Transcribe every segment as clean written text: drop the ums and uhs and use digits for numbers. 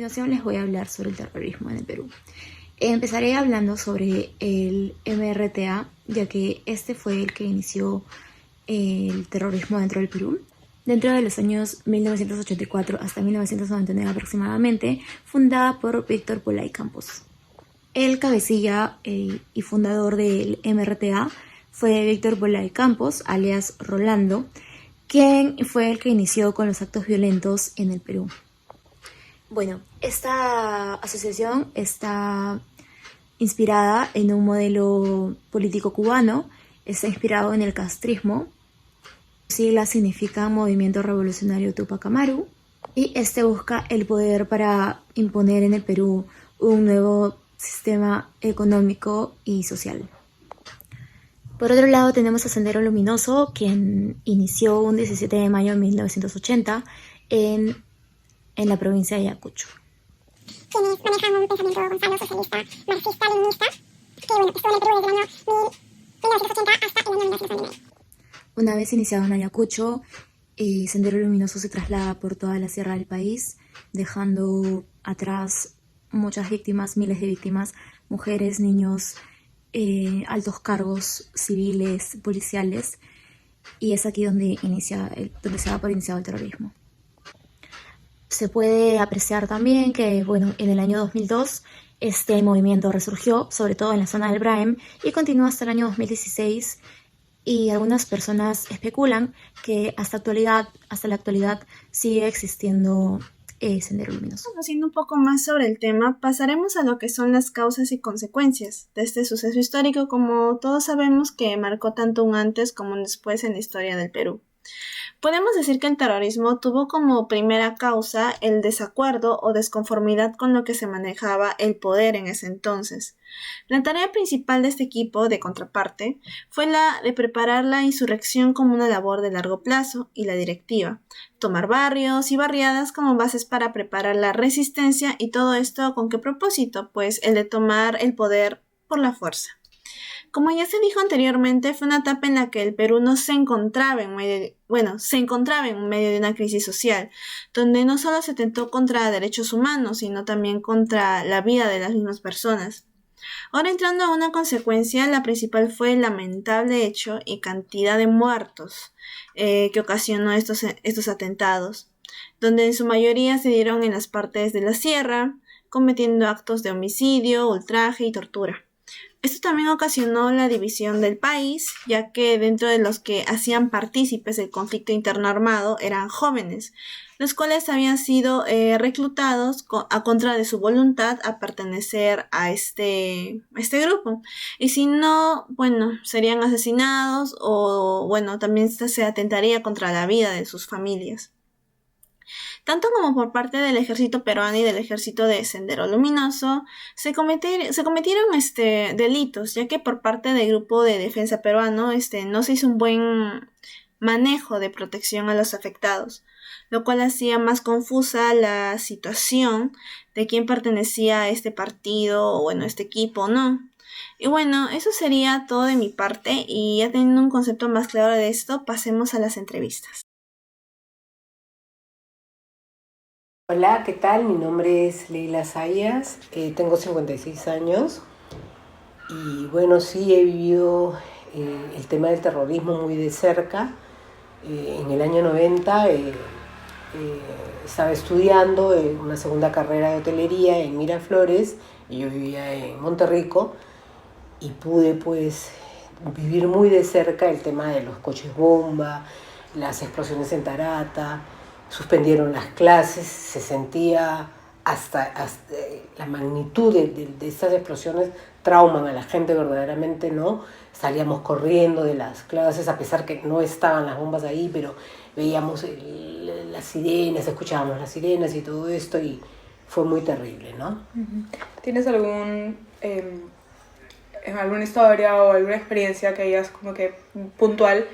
continuación les voy a hablar sobre el terrorismo en el Perú. Empezaré hablando sobre el MRTA, ya que este fue el que inició el terrorismo dentro del Perú. Dentro de los años 1984 hasta 1999 aproximadamente, fundada por Víctor Pulay Campos. El cabecilla y fundador del MRTA fue Víctor Pulay Campos, alias Rolando, quien fue el que inició con los actos violentos en el Perú. Bueno, esta asociación está inspirada en un modelo político cubano, está inspirado en el castrismo. Sus siglas significan Movimiento Revolucionario Tupac Amaru, y este busca el poder para imponer en el Perú un nuevo sistema económico y social. Por otro lado tenemos a Sendero Luminoso, quien inició un 17 de mayo de 1980 en la provincia de Ayacucho. Quienes manejan un pensamiento gonzalo socialista, marxista-leninista, que bueno, estuvo en el Perú desde el año 1980 hasta el año 1999. Una vez iniciado en Ayacucho, Sendero Luminoso se traslada por toda la sierra del país, dejando atrás muchas víctimas, miles de víctimas, mujeres, niños, altos cargos civiles, policiales, y es aquí donde se da por iniciado el terrorismo. Se puede apreciar también que, bueno, en el año 2002 este movimiento resurgió, sobre todo en la zona del Braem, y continuó hasta el año 2016, y algunas personas especulan que hasta la actualidad sigue existiendo Sendero Luminoso. Haciendo un poco más sobre el tema, pasaremos a lo que son las causas y consecuencias de este suceso histórico, como todos sabemos que marcó tanto un antes como un después en la historia del Perú. Podemos decir que el terrorismo tuvo como primera causa el desacuerdo o desconformidad con lo que se manejaba el poder en ese entonces. La tarea principal de este equipo de contraparte fue la de preparar la insurrección como una labor de largo plazo y la directiva, tomar barrios y barriadas como bases para preparar la resistencia, y todo esto ¿con qué propósito? Pues el de tomar el poder por la fuerza. Como ya se dijo anteriormente, fue una etapa en la que el Perú no se encontraba se encontraba en medio de una crisis social, donde no solo se atentó contra derechos humanos, sino también contra la vida de las mismas personas. Ahora, entrando a una consecuencia, la principal fue el lamentable hecho y cantidad de muertos que ocasionó estos atentados, donde en su mayoría se dieron en las partes de la sierra, cometiendo actos de homicidio, ultraje y tortura. Esto también ocasionó la división del país, ya que dentro de los que hacían partícipes del conflicto interno armado eran jóvenes, los cuales habían sido reclutados a contra de su voluntad a pertenecer a este grupo. Y si no, bueno, serían asesinados o, bueno, también se atentaría contra la vida de sus familias. Tanto como por parte del ejército peruano y del ejército de Sendero Luminoso, se cometieron delitos, ya que por parte del grupo de defensa peruano no se hizo un buen manejo de protección a los afectados, lo cual hacía más confusa la situación de quién pertenecía a este partido o, bueno, este equipo o no. Y bueno, eso sería todo de mi parte, y ya teniendo un concepto más claro de esto, pasemos a las entrevistas. Hola, ¿qué tal? Mi nombre es Leila Zayas, tengo 56 años y bueno, sí he vivido el tema del terrorismo muy de cerca. En el año 90 estaba estudiando una segunda carrera de hotelería en Miraflores, y yo vivía en Monterrico, y pude pues vivir muy de cerca el tema de los coches bomba, las explosiones en Tarata. Suspendieron las clases, se sentía hasta la magnitud de estas explosiones, trauman a la gente verdaderamente, ¿no? Salíamos corriendo de las clases, a pesar que no estaban las bombas ahí, pero veíamos las sirenas, escuchábamos las sirenas y todo esto, y fue muy terrible, ¿no? ¿Tienes alguna historia o alguna experiencia que hayas como que puntual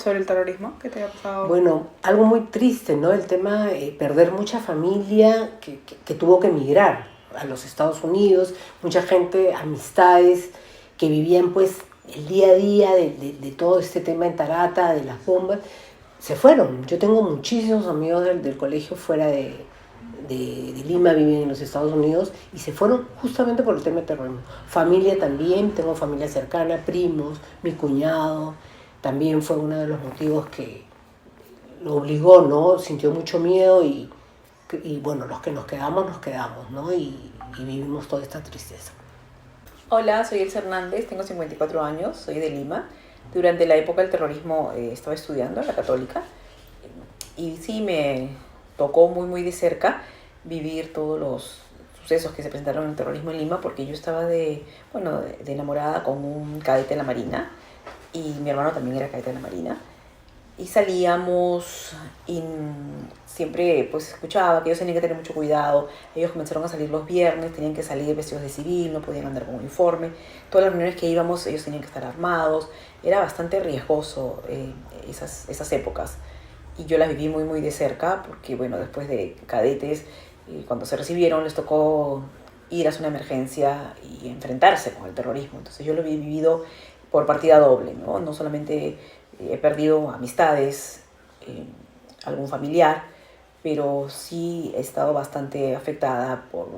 sobre el terrorismo que te haya pasado? Bueno, algo muy triste, ¿no? El tema de perder mucha familia que tuvo que emigrar a los Estados Unidos, mucha gente, amistades que vivían pues el día a día de todo este tema en Tarata, de las bombas, se fueron. Yo tengo muchísimos amigos del colegio fuera de de Lima viven en los Estados Unidos y se fueron justamente por el tema de terrorismo. Familia también, tengo familia cercana, primos, mi cuñado, también fue uno de los motivos que lo obligó, ¿no? Sintió mucho miedo y bueno, los que nos quedamos, ¿no? Y vivimos toda esta tristeza. Hola, soy Elsa Hernández, tengo 54 años, soy de Lima. Durante la época del terrorismo estaba estudiando en la Católica y sí me tocó muy de cerca vivir todos los sucesos que se presentaron en el terrorismo en Lima, porque yo estaba de enamorada con un cadete de la Marina y mi hermano también era cadete de la Marina. Y salíamos y siempre pues escuchaba que ellos tenían que tener mucho cuidado. Ellos comenzaron a salir los viernes, tenían que salir vestidos de civil, no podían andar con uniforme. Todas las reuniones que íbamos ellos tenían que estar armados. Era bastante riesgoso esas épocas. Y yo las viví muy de cerca porque bueno, después de cadetes, cuando se recibieron les tocó ir a hacer una emergencia y enfrentarse con el terrorismo. Entonces yo lo he vivido por partida doble, ¿no? No solamente he perdido amistades, algún familiar, pero sí he estado bastante afectada por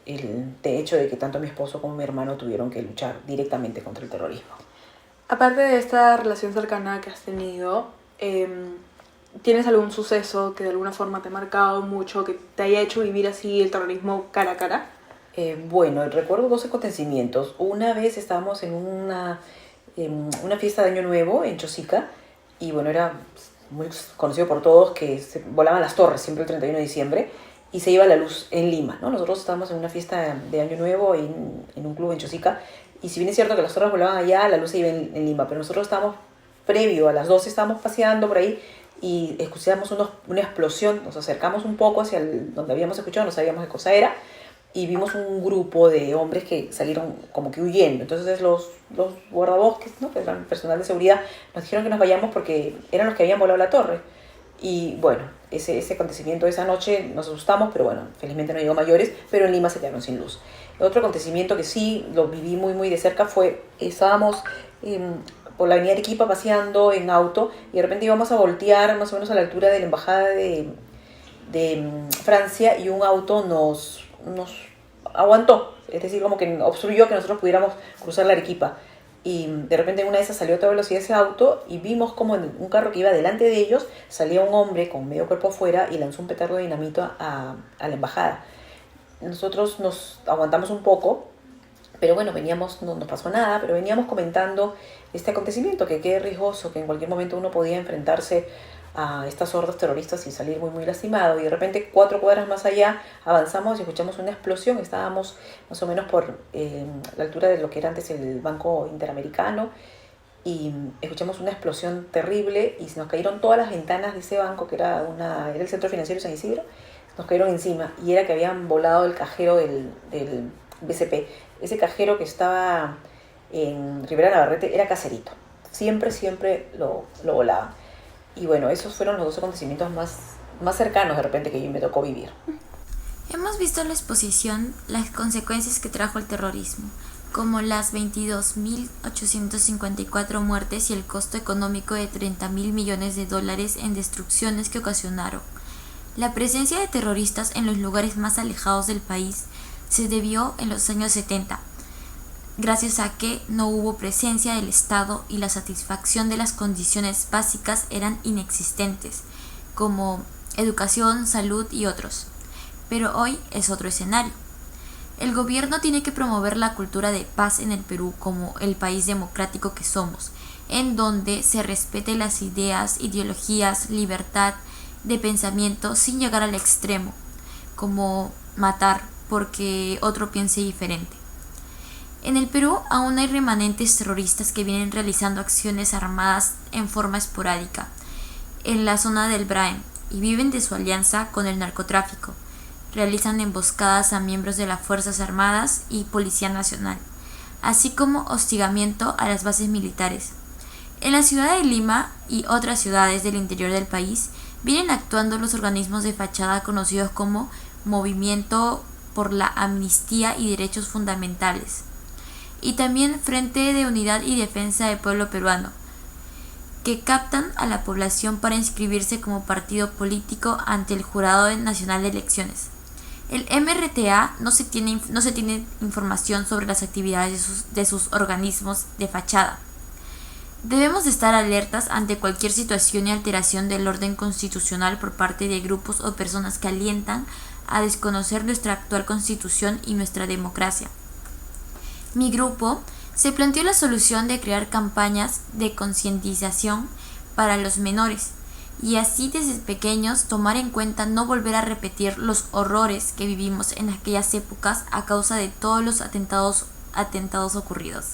el hecho de que tanto mi esposo como mi hermano tuvieron que luchar directamente contra el terrorismo. Aparte de esta relación cercana que has tenido, ¿tienes algún suceso que de alguna forma te ha marcado mucho, que te haya hecho vivir así el terrorismo cara a cara? Bueno, recuerdo dos acontecimientos. Una vez estábamos en una fiesta de Año Nuevo en Chosica y bueno, era muy conocido por todos que se volaban las torres siempre el 31 de diciembre y se iba la luz en Lima, ¿no? Nosotros estábamos en una fiesta de Año Nuevo en un club en Chosica y si bien es cierto que las torres volaban allá, la luz se iba en Lima, pero nosotros estábamos previo a las 12, estábamos paseando por ahí y escuchamos una explosión, nos acercamos un poco hacia donde habíamos escuchado, no sabíamos qué cosa era, y vimos un grupo de hombres que salieron como que huyendo. Entonces los guardabosques, ¿no?, que eran personal de seguridad, nos dijeron que nos vayamos porque eran los que habían volado la torre. Y bueno, ese acontecimiento de esa noche nos asustamos, pero bueno, felizmente no llegó a mayores, pero en Lima se quedaron sin luz. Otro acontecimiento que sí lo viví muy de cerca fue, estábamos por la avenida Arequipa paseando en auto y de repente íbamos a voltear más o menos a la altura de la embajada de Francia y un auto nos aguantó, es decir, como que obstruyó que nosotros pudiéramos cruzar la Arequipa. Y de repente una de esas salió a toda velocidad ese auto y vimos como en un carro que iba delante de ellos salía un hombre con medio cuerpo afuera y lanzó un petardo de dinamito a la embajada. Nosotros nos aguantamos un poco, pero bueno, no nos pasó nada, pero veníamos comentando este acontecimiento, que qué riesgoso, que en cualquier momento uno podía enfrentarse a estas hordas terroristas y salir muy lastimado. Y de repente 4 cuadras más allá avanzamos y escuchamos una explosión. Estábamos más o menos por la altura de lo que era antes el Banco Interamericano y escuchamos una explosión terrible y se nos cayeron todas las ventanas de ese banco, que era el Centro Financiero San Isidro. Nos cayeron encima y era que habían volado el cajero del BCP. Ese cajero que estaba en Rivera Navarrete era caserito, siempre lo volaban. Y bueno, esos fueron los dos acontecimientos más cercanos de repente que yo me tocó vivir. Hemos visto en la exposición las consecuencias que trajo el terrorismo, como las 22.854 muertes y el costo económico de $30.000 millones en destrucciones que ocasionaron. La presencia de terroristas en los lugares más alejados del país se debió en los años 70, gracias a que no hubo presencia del Estado y la satisfacción de las condiciones básicas eran inexistentes, como educación, salud y otros. Pero hoy es otro escenario. El gobierno tiene que promover la cultura de paz en el Perú como el país democrático que somos, en donde se respete las ideas, ideologías, libertad de pensamiento sin llegar al extremo, como matar porque otro piense diferente. En el Perú aún hay remanentes terroristas que vienen realizando acciones armadas en forma esporádica en la zona del Braem y viven de su alianza con el narcotráfico. Realizan emboscadas a miembros de las Fuerzas Armadas y Policía Nacional, así como hostigamiento a las bases militares. En la ciudad de Lima y otras ciudades del interior del país vienen actuando los organismos de fachada conocidos como Movimiento por la Amnistía y Derechos Fundamentales, y también Frente de Unidad y Defensa del Pueblo Peruano, que captan a la población para inscribirse como partido político ante el Jurado Nacional de Elecciones. El MRTA no se tiene información sobre las actividades de sus organismos de fachada. Debemos estar alertas ante cualquier situación y alteración del orden constitucional por parte de grupos o personas que alientan a desconocer nuestra actual constitución y nuestra democracia. Mi grupo se planteó la solución de crear campañas de concientización para los menores y así desde pequeños tomar en cuenta no volver a repetir los horrores que vivimos en aquellas épocas a causa de todos los atentados ocurridos.